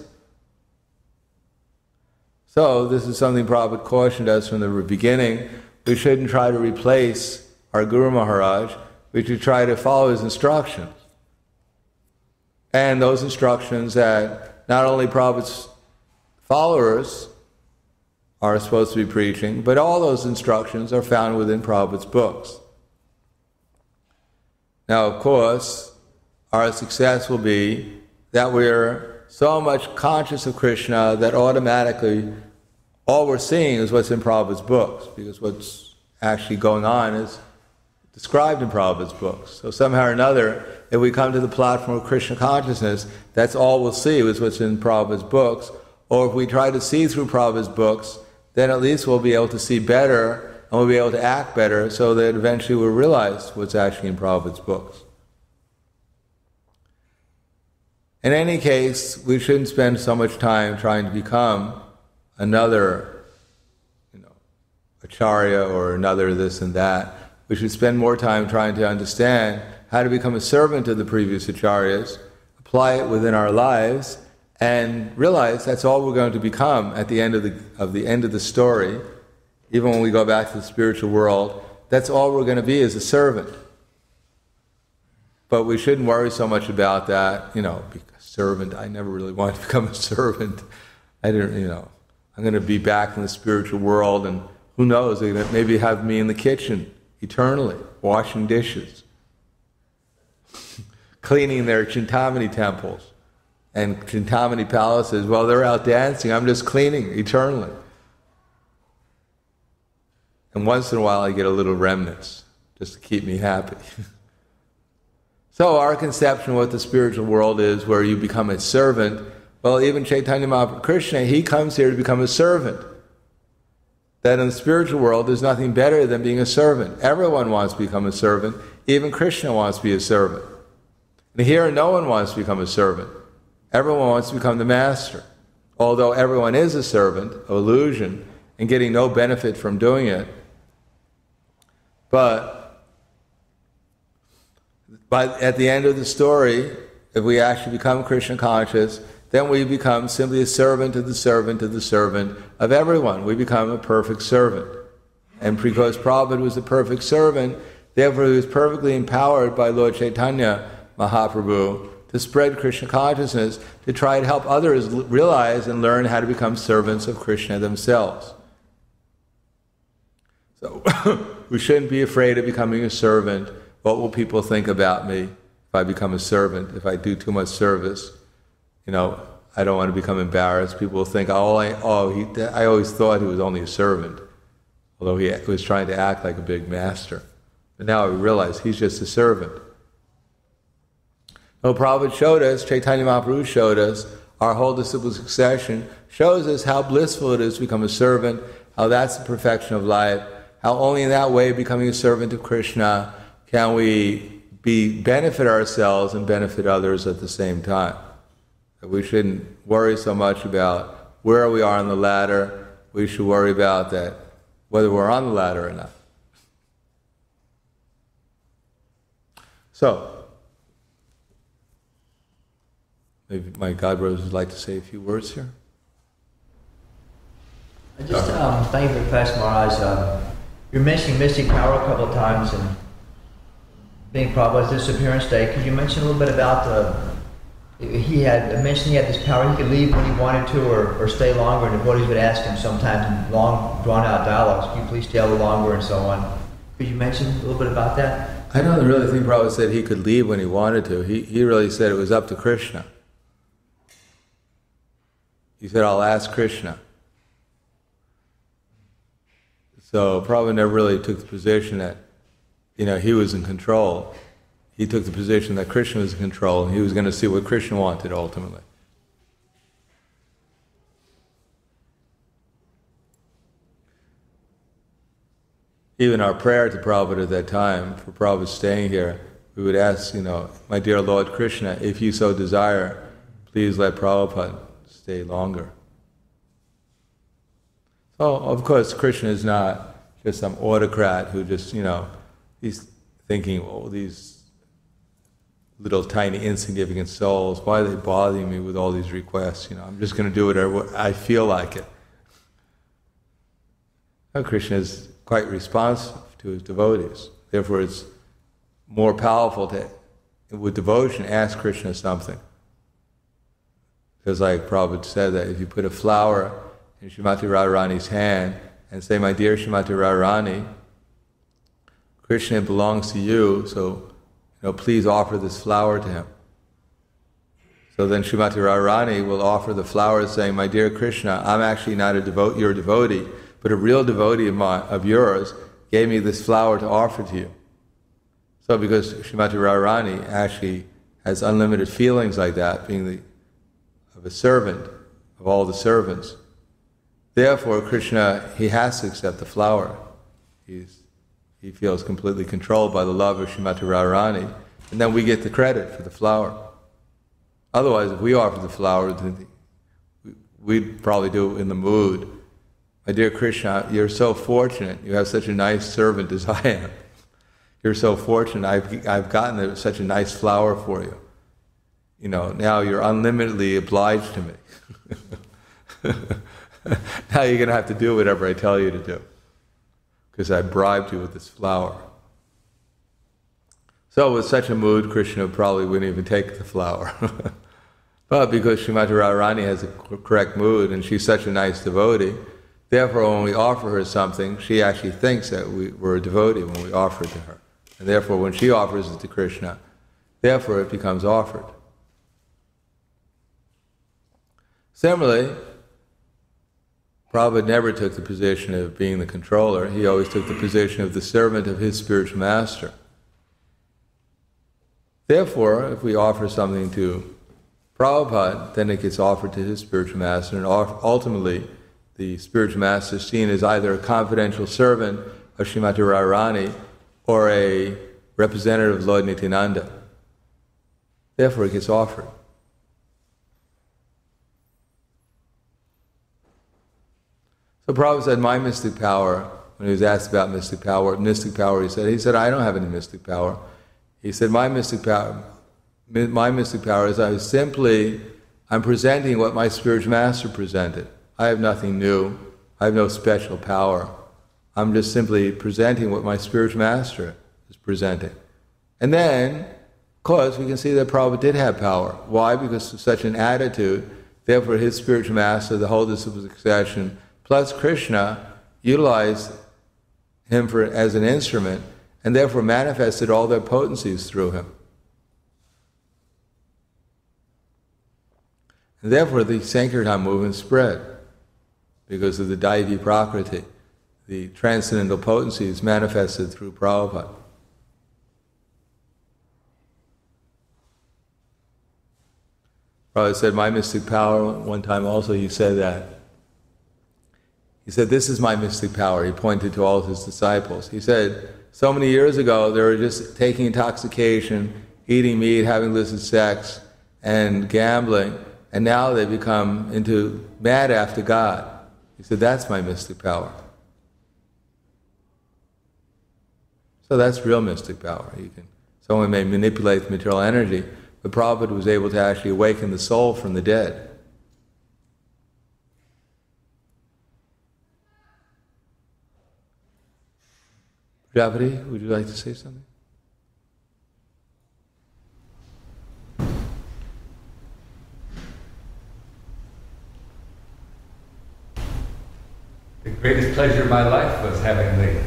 So this is something Prabhupada cautioned us from the beginning. We shouldn't try to replace our Guru Maharaj. We should try to follow his instructions. And those instructions that not only Prabhupada's followers are supposed to be preaching, but all those instructions are found within Prabhupada's books. Now, of course, our success will be that we're so much conscious of Krishna that automatically all we're seeing is what's in Prabhupada's books, because what's actually going on is described in Prabhupada's books. So somehow or another, if we come to the platform of Krishna consciousness, that's all we'll see is what's in Prabhupada's books. Or if we try to see through Prabhupada's books, then at least we'll be able to see better and we'll be able to act better, so that eventually we'll realize what's actually in Prabhupada's books. In any case, we shouldn't spend so much time trying to become another, acharya or another this and that. We should spend more time trying to understand how to become a servant of the previous acharyas, apply it within our lives, and realize that's all we're going to become at the end of the story. Even when we go back to the spiritual world, that's all we're going to be, as a servant. But we shouldn't worry so much about that, servant. I never really wanted to become a servant. I'm going to be back in the spiritual world, and who knows, they're going to maybe have me in the kitchen eternally, washing dishes. cleaning their Chintamani temples and Chintamani palaces. While they're out dancing, I'm just cleaning eternally. And once in a while I get a little remnants, just to keep me happy. So our conception of what the spiritual world is, where you become a servant, well, even Chaitanya Mahaprabhu Krishna, he comes here to become a servant. That in the spiritual world, there's nothing better than being a servant. Everyone wants to become a servant. Even Krishna wants to be a servant. And here, no one wants to become a servant. Everyone wants to become the master. Although everyone is a servant of illusion and getting no benefit from doing it. But at the end of the story, if we actually become Krishna conscious, then we become simply a servant of the servant of the servant of everyone. We become a perfect servant. And because Prabhupada was a perfect servant, therefore he was perfectly empowered by Lord Chaitanya Mahaprabhu to spread Krishna consciousness, to try and help others realize and learn how to become servants of Krishna themselves. So we shouldn't be afraid of becoming a servant. What will people think about me if I become a servant, if I do too much service? I don't want to become embarrassed. People will think, I always thought he was only a servant, although he was trying to act like a big master. But now I realize he's just a servant. Well, Prabhupada showed us, Chaitanya Mahaprabhu showed us, our whole disciple succession shows us how blissful it is to become a servant, how that's the perfection of life, how only in that way, becoming a servant of Krishna, can we benefit ourselves and benefit others at the same time. We shouldn't worry so much about where we are on the ladder. We should worry about that, whether we're on the ladder or not. So, maybe my godbrothers would like to say a few words here. I just thank you for Pastor Maharaj. You're mentioning mystic power a couple of times and being Prabhupada's Disappearance Day. Could you mention a little bit about he had mentioned he had this power, he could leave when he wanted to or stay longer, and devotees would ask him sometimes in long, drawn-out dialogues, can you please stay a little longer, and so on. Could you mention a little bit about that? I don't really think Prabhupada said he could leave when he wanted to. He really said it was up to Krishna. He said, I'll ask Krishna. So Prabhupada never really took the position that, he was in control. He took the position that Krishna was in control, and he was going to see what Krishna wanted ultimately. Even our prayer to Prabhupada at that time, for Prabhupada staying here, we would ask, my dear Lord Krishna, if you so desire, please let Prabhupada stay longer. So, of course, Krishna is not just some autocrat who just, he's thinking, these little tiny insignificant souls, why are they bothering me with all these requests? I'm just going to do whatever I feel like it. Now, Krishna is quite responsive to his devotees. Therefore, it's more powerful to, with devotion, ask Krishna something. Because like Prabhupada said, that if you put a flower in Srimati Radharani's hand and say, my dear Srimati Radharani, Krishna belongs to you, so please offer this flower to him. So then Srimati Radharani will offer the flower saying, my dear Krishna, I'm actually not your devotee, but a real devotee of yours gave me this flower to offer to you. So because Srimati Radharani actually has unlimited feelings like that, being of a servant, of all the servants, therefore Krishna, he has to accept the flower. He feels completely controlled by the love of Srimati Radharani, and then we get the credit for the flower. Otherwise, if we offer the flower, we'd probably do it in the mood. My dear Krishna, you're so fortunate. You have such a nice servant as I am. You're so fortunate. I've gotten such a nice flower for you. Now you're unlimitedly obliged to me. Now you're going to have to do whatever I tell you to do, because I bribed you with this flower. So with such a mood, Krishna probably wouldn't even take the flower. But because Srimati Radharani has a correct mood and she's such a nice devotee, therefore when we offer her something, she actually thinks that we're a devotee when we offer it to her. And therefore when she offers it to Krishna, Therefore, it becomes offered. Similarly, Prabhupada never took the position of being the controller. He always took the position of the servant of his spiritual master. Therefore, if we offer something to Prabhupada, then it gets offered to his spiritual master, and ultimately the spiritual master is seen as either a confidential servant of Srimati Radharani or a representative of Lord Nityananda. Therefore, it gets offered. So Prabhupada said, my mystic power, when he was asked about mystic power, he said, I don't have any mystic power. He said, my mystic power is I'm presenting what my spiritual master presented. I have nothing new. I have no special power. I'm just simply presenting what my spiritual master is presenting. And then, of course, we can see that Prabhupada did have power. Why? Because of such an attitude. Therefore, his spiritual master, the whole disciple succession, plus Krishna, utilized him as an instrument, and therefore manifested all their potencies through him. And therefore the Sankirtan movement spread, because of the Daivi Prakriti, the transcendental potencies manifested through Prabhupada. Prabhupada said, my mystic power, one time also he said that. He said, this is my mystic power. He pointed to all of his disciples. He said, so many years ago, they were just taking intoxication, eating meat, having illicit sex, and gambling, and now they become mad after God. He said, that's my mystic power. So that's real mystic power. Someone may manipulate the material energy, but Prabhupada was able to actually awaken the soul from the dead. Prajapati, would you like to say something? The greatest pleasure of my life was having the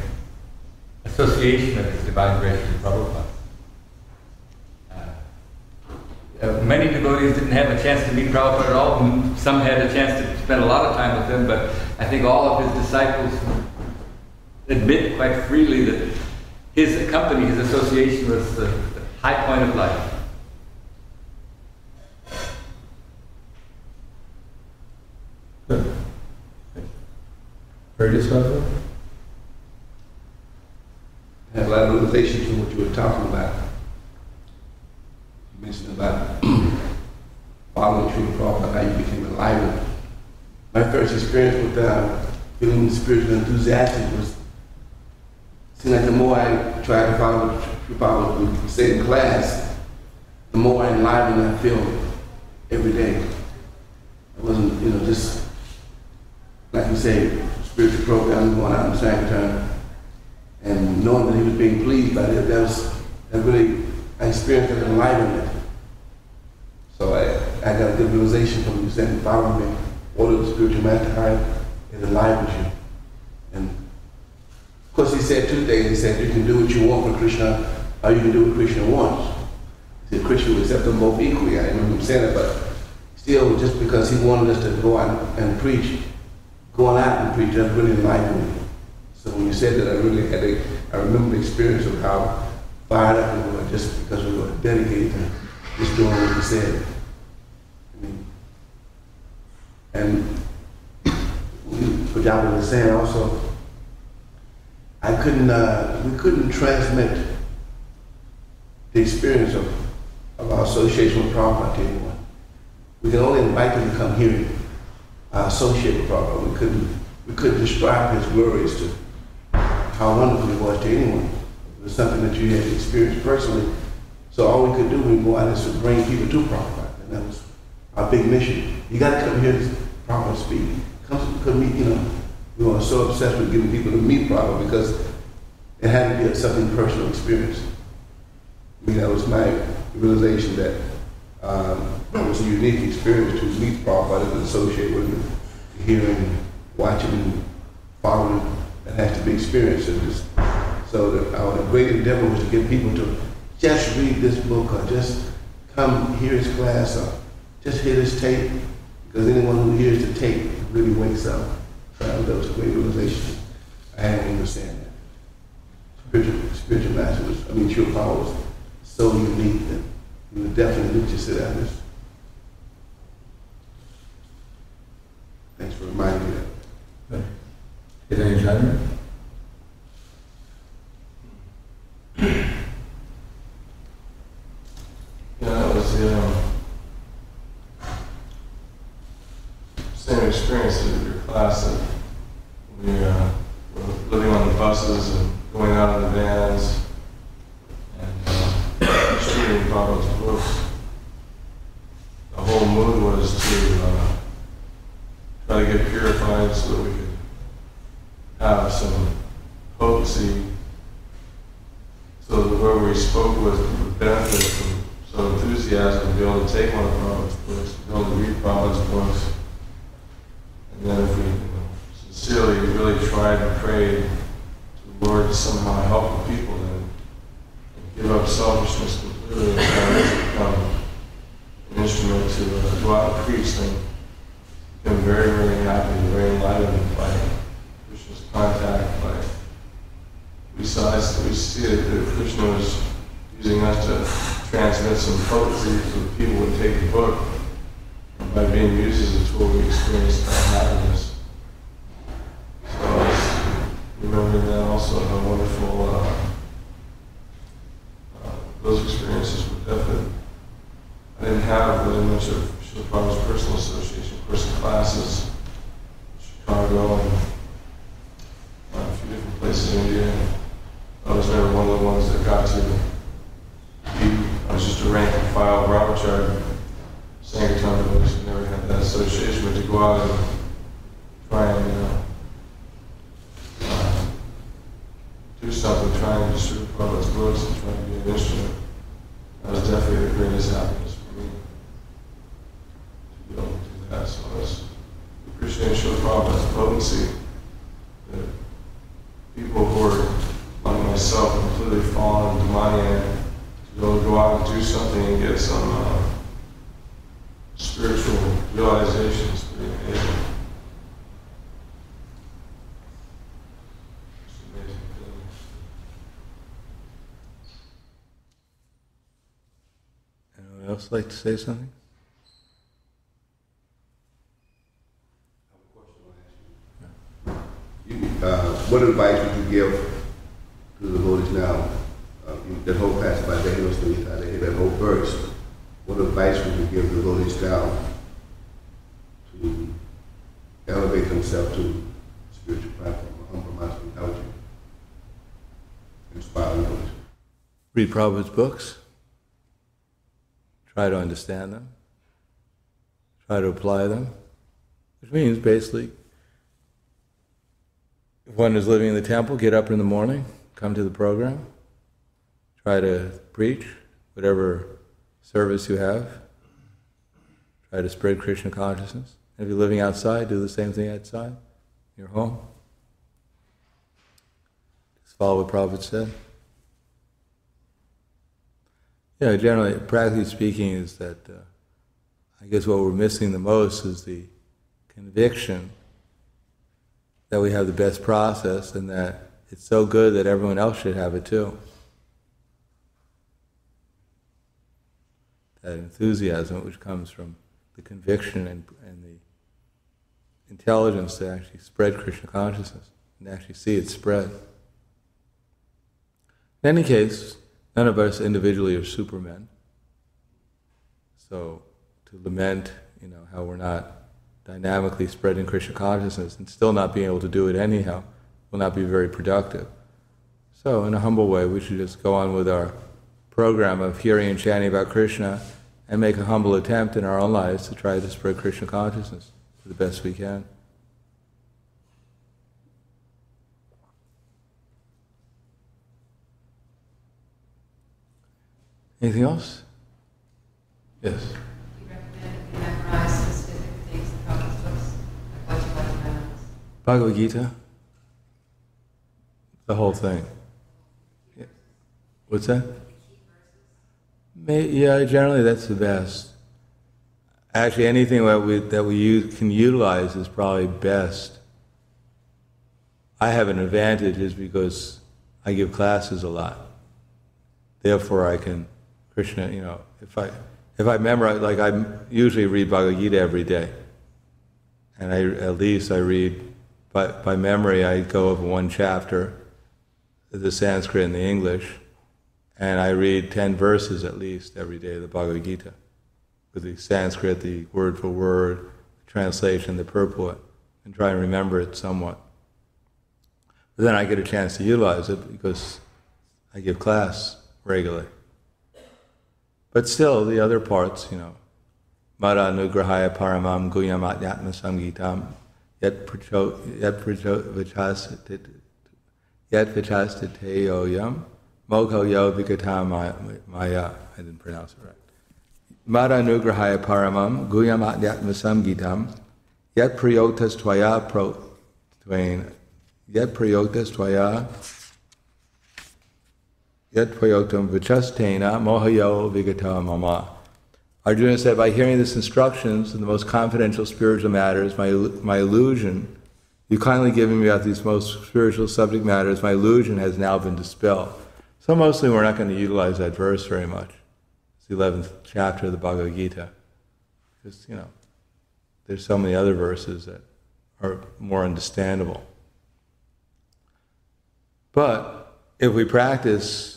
association of His Divine Grace with Prabhupada. Many devotees didn't have a chance to meet Prabhupada at all. Some had a chance to spend a lot of time with him, but I think all of his disciples admit quite freely that his company, his association was the high point of life. Good. Very discussable? I have a lot of realization to what you were talking about. You mentioned about following true Prabhupada, how you became enlightened. My first experience with feeling spiritual enthusiastic was, seemed like the more I tried to follow what Prabhupada would say in class, the more enlivened I feel every day. It wasn't, just like you say, spiritual program going out in Sankirtan, and knowing that he was being pleased by it, I experienced that enlightenment. So I got a good realization from you saying, follow me, order the spiritual master high, it enlivens you. And of course he said two things. He said, you can do what you want for Krishna, or you can do what Krishna wants. He said Krishna would accept them both equally. I remember him saying it, but still, just because he wanted us to go out and preach, going out and preach, that really enlightened me. So when you said that, I remember the experience of how fired up we were just because we were dedicated to just doing what he said. And Prajapati was saying also, we couldn't transmit the experience of our association with Prabhupada to anyone. We can only invite them to come here and associate with Prabhupada. We couldn't describe his glories to how wonderful it was to anyone. It was something that you had experienced personally. So all we could do when we go out is to bring people to Prabhupada. And that was our big mission. You got to come here to Prabhupada speak. Come meet, we were so obsessed with getting people to meet Prabhupada because it had to be something personal experience. That was my realization that it was a unique experience to meet Prabhupada and associate with him, to hear him, watch him, follow him. That has to be experienced. So our great endeavor was to get people to just read this book or just come hear his class or just hear this tape, because anyone who hears the tape really wakes up. So that was a great realization. I hadn't understand that. Spiritual master was, Srila Prabhupada was so unique that he would definitely do just others. Thanks for reminding me of that. Is there any judgment? Yeah, that was the same experience as your class, that we were living on the buses and going out in the vans and distributing Prabhupada's books. The whole mood was to try to get purified so that we could have some potency, so that where we spoke would benefit from some enthusiasm to be able to take one of Prabhupada's books, to be able to read Prabhupada's books. And then if we sincerely really tried and prayed to the Lord to somehow help the people and give up selfishness completely and try to become an instrument to go out and preach, then become very, very happy, very enlightened by Krishna's contact. We see that Krishna was using us to transmit some potency so that people would take the book. And by being used as a tool, we experienced that happiness. So I was remembering that also, how wonderful those experiences were definitely. I didn't have really much of Srila Prabhupada's personal association. Of course, in classes in Chicago and a few different places in India. I was never one of the ones that got to be, I was just a rank and file brahmachari, Sankirtan devotees, never had that association, but to go out and try and do something, try and distribute Prabhupada's books and try and be an instrument, that was definitely the greatest happiness for me, to be able to do that. So I was appreciating Srila Prabhupada's potency, that people who are like myself, completely fallen demoniac, to be able to go out and do something and get some spiritual realizations, pretty amazing. It's an amazing thing. Anyone else like to say something? What advice would you give to the devotees now? That whole passage by that whole verse. What advice would you give the devotees now to elevate themselves to spiritual platform, a humble master? How would you inspire them? Read Prabhupada's books. Try to understand them. Try to apply them. Which means basically, if one is living in the temple, get up in the morning, come to the program, try to preach whatever service you have, try to spread Krishna consciousness. If you're living outside, do the same thing outside, in your home. Just follow what Prabhupada said. Yeah, generally, practically speaking, is that I guess what we're missing the most is the conviction that we have the best process and that it's so good that everyone else should have it too. That enthusiasm which comes from the conviction and the intelligence to actually spread Krishna consciousness and actually see it spread. In any case, none of us individually are supermen. So to lament, how we're not dynamically spreading Krishna consciousness and still not being able to do it anyhow will not be very productive. So in a humble way, we should just go on with our program of hearing and chanting about Krishna and make a humble attempt in our own lives to try to spread Krishna consciousness to the best we can. Anything else? Yes. Do you recommend we memorize specific things in Prabhupada's books? Like what you like to memorize? Bhagavad Gita. The whole thing. Yeah. What's that? Yeah, generally that's the best. Actually, anything that we can utilize is probably best. I have an advantage is because I give classes a lot. Therefore, I can Krishna. If I memorize, like I usually read Bhagavad Gita every day, and at least I read by memory. I go over one chapter, the Sanskrit and the English, and I read 10 verses at least every day of the Bhagavad Gita, with the Sanskrit, the word for word, the translation, the purport, and try and remember it somewhat. But then I get a chance to utilize it because I give class regularly. But still, the other parts, Mara Nugrahaya Paramam Guyam Adhyatma Samgitam Yat Vichastite Yoyam Mokho Yo Vikata Maya. I didn't pronounce it right. Mara Nugrahaya Paramam Guyam Adhyatma Samgitam Yat Prayoktas Tvaya Yat Prayoktas Tvaya Yat Prayoktam Vichastena Mohayo Vigata Mama. Arjuna said, by hearing this instructions in the most confidential spiritual matters, my illusion, you kindly giving me about these most spiritual subject matters, my illusion has now been dispelled. So mostly we're not going to utilize that verse very much. It's the 11th chapter of the Bhagavad Gita. Because, there's so many other verses that are more understandable. But if we practice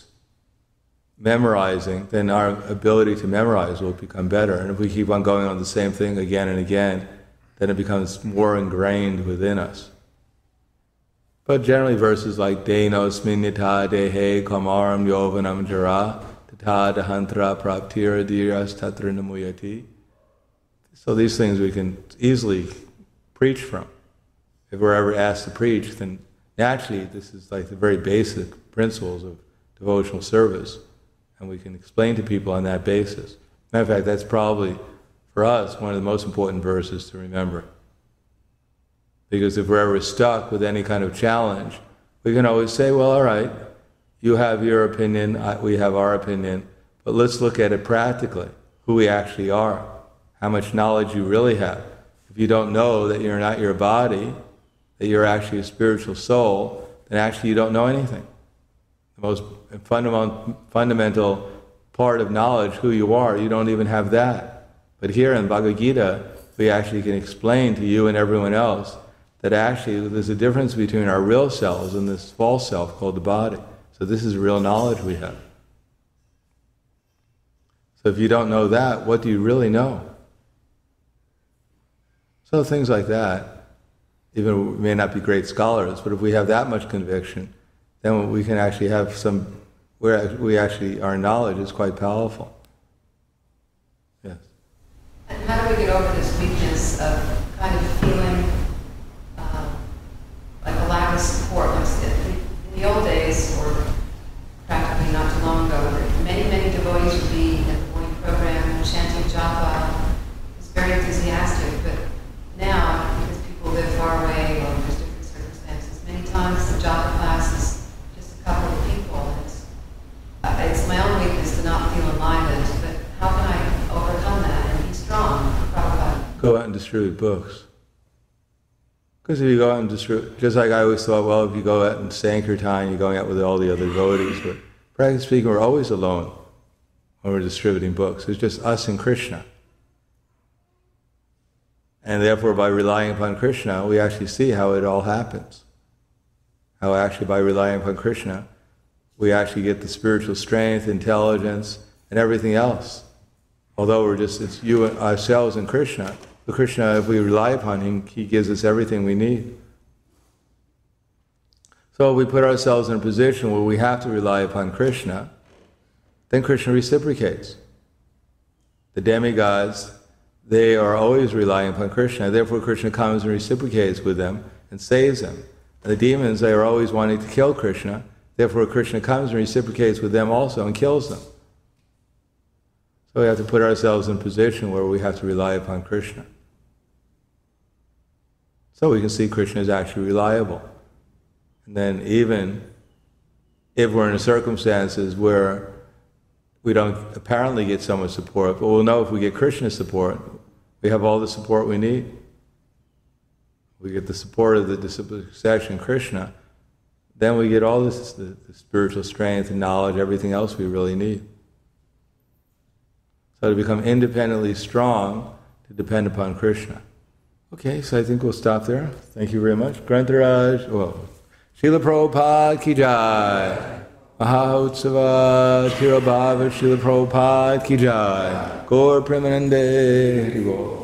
memorizing, then our ability to memorize will become better. And if we keep on going on the same thing again and again, then it becomes more ingrained within us. But generally verses like Denos Minnita Dehe Kamaram Yovanam Jara Tata Dahantra Praptira Dhiras Tatra Namuyati. So these things we can easily preach from. If we're ever asked to preach, then naturally this is like the very basic principles of devotional service. And we can explain to people on that basis. Matter of fact, that's probably, for us, one of the most important verses to remember. Because if we're ever stuck with any kind of challenge, we can always say, well, all right, you have your opinion, we have our opinion, but let's look at it practically, who we actually are, how much knowledge you really have. If you don't know that you're not your body, that you're actually a spiritual soul, then actually you don't know anything. The most fundamental part of knowledge, who you are, you don't even have that. But here in Bhagavad Gita, we actually can explain to you and everyone else that actually there's a difference between our real selves and this false self called the body. So this is real knowledge we have. So if you don't know that, what do you really know? So things like that, even we may not be great scholars, but if we have that much conviction, then we can actually have our knowledge is quite powerful. Yes. And how do we get over this weakness of kind of feeling like a lack of support? In the old days, or practically not too long ago, many devotees would be in the morning program chanting japa. It's very enthusiastic, but now, because people live far away or there's different circumstances, many times the japa class is just a couple of people. It's my own weakness to not feel enlivened, but how can I overcome that and be strong? Prabhupada. Go out and distribute books. Because if you go out and distribute, just like I always thought, well, if you go out and Sankirtan, you're going out with all the other devotees, but practically speaking, we're always alone when we're distributing books. It's just us and Krishna. And therefore, by relying upon Krishna, we actually see how it all happens. How actually by relying upon Krishna, we actually get the spiritual strength, intelligence, and everything else. Although it's you and ourselves and Krishna, but Krishna, if we rely upon Him, He gives us everything we need. So if we put ourselves in a position where we have to rely upon Krishna, then Krishna reciprocates. The demigods, they are always relying upon Krishna, therefore Krishna comes and reciprocates with them and saves them. And the demons, they are always wanting to kill Krishna, therefore Krishna comes and reciprocates with them also and kills them. So we have to put ourselves in a position where we have to rely upon Krishna. So we can see Krishna is actually reliable. And then even if we're in circumstances where we don't apparently get so much support, but we'll know if we get Krishna's support, we have all the support we need. We get the support of the disciplic succession, Krishna, then we get all this, the spiritual strength and knowledge, everything else we really need. So to become independently strong, to depend upon Krishna. Okay, so I think we'll stop there. Thank you very much. Grantharaj, Srila Prabhupada ki jai. Mahautsava Tirabhava Srila Prabhupada ki jai. Gaur Premanande Hari Bol.